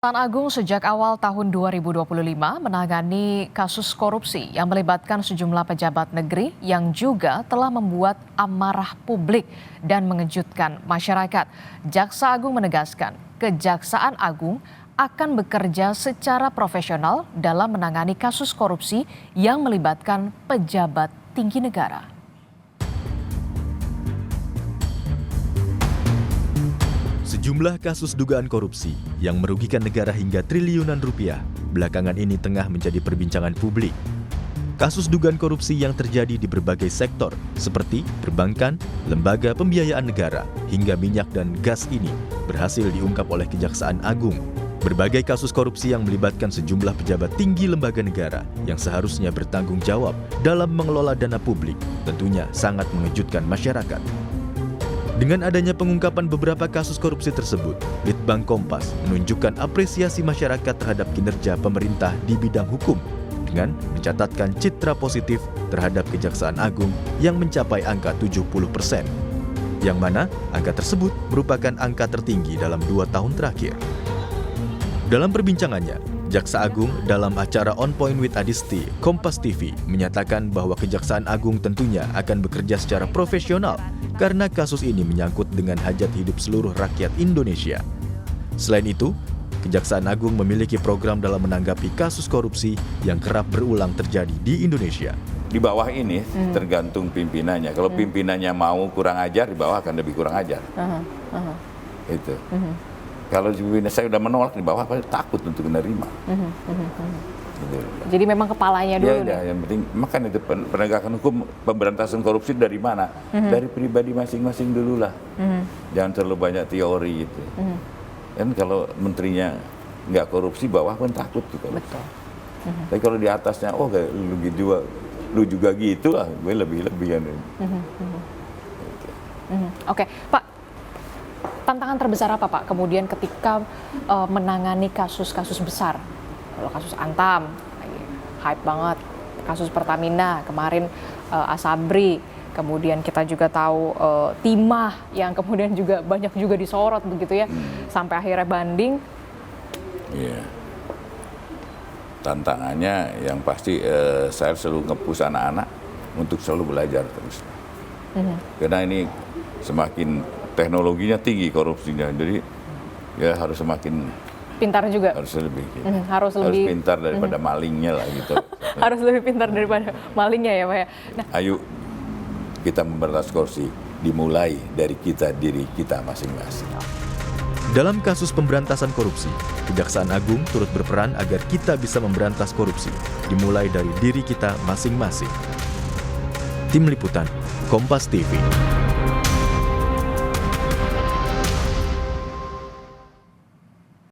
Kejaksaan Agung sejak awal tahun 2025 menangani kasus korupsi yang melibatkan sejumlah pejabat negeri yang juga telah membuat amarah publik dan mengejutkan masyarakat. Jaksa Agung menegaskan, Kejaksaan Agung akan bekerja secara profesional dalam menangani kasus korupsi yang melibatkan pejabat tinggi negara. Sejumlah kasus dugaan korupsi yang merugikan negara hingga triliunan rupiah belakangan ini tengah menjadi perbincangan publik. Kasus dugaan korupsi yang terjadi di berbagai sektor seperti perbankan, lembaga pembiayaan negara, hingga minyak dan gas ini berhasil diungkap oleh Kejaksaan Agung. Berbagai kasus korupsi yang melibatkan sejumlah pejabat tinggi lembaga negara yang seharusnya bertanggung jawab dalam mengelola dana publik tentunya sangat mengejutkan masyarakat. Dengan adanya pengungkapan beberapa kasus korupsi tersebut, Litbang Kompas menunjukkan apresiasi masyarakat terhadap kinerja pemerintah di bidang hukum dengan mencatatkan citra positif terhadap Kejaksaan Agung yang mencapai angka 70%. Yang mana angka tersebut merupakan angka tertinggi dalam 2 tahun terakhir. Dalam perbincangannya, Jaksa Agung dalam acara On Point with Adisti, Kompas TV menyatakan bahwa Kejaksaan Agung tentunya akan bekerja secara profesional karena kasus ini menyangkut dengan hajat hidup seluruh rakyat Indonesia. Selain itu, Kejaksaan Agung memiliki program dalam menanggapi kasus korupsi yang kerap berulang terjadi di Indonesia. Di bawah ini tergantung pimpinannya. Kalau pimpinannya mau kurang ajar, di bawah akan lebih kurang ajar. Itu. Kalau pimpinan saya udah menolak, di bawah pasti takut untuk menerima. Gitu. Jadi memang kepalanya dulu. Ya, yang penting makanya itu penegakan hukum, pemberantasan korupsi dari mana? Dari pribadi masing-masing dulu lah. Jangan terlalu banyak teori gitu. Kan kalau menterinya nggak korupsi, bawah pun takut tuh. Betul. Tapi kalau di atasnya, oh kayak lu juga gitu lah, gue lebih-lebihan. Oke, Pak. Tantangan terbesar apa, Pak? Kemudian ketika menangani kasus-kasus besar. Kalau kasus Antam, hype banget. Kasus Pertamina, kemarin Asabri. Kemudian kita juga tahu Timah yang kemudian juga banyak juga disorot begitu ya. Sampai akhirnya banding. Iya. Tantangannya yang pasti saya selalu nge-push anak-anak untuk selalu belajar terus. Karena ini semakin teknologinya tinggi korupsinya. Jadi ya harus semakin pintar juga. Harus lebih. Gitu. Harus lebih pintar daripada malingnya lah gitu. Harus lebih pintar daripada malingnya ya, Pak ya. Nah, ayo kita memberantas korupsi dimulai dari diri kita masing-masing. Dalam kasus pemberantasan korupsi, Kejaksaan Agung turut berperan agar kita bisa memberantas korupsi, dimulai dari diri kita masing-masing. Tim Liputan, Kompas TV.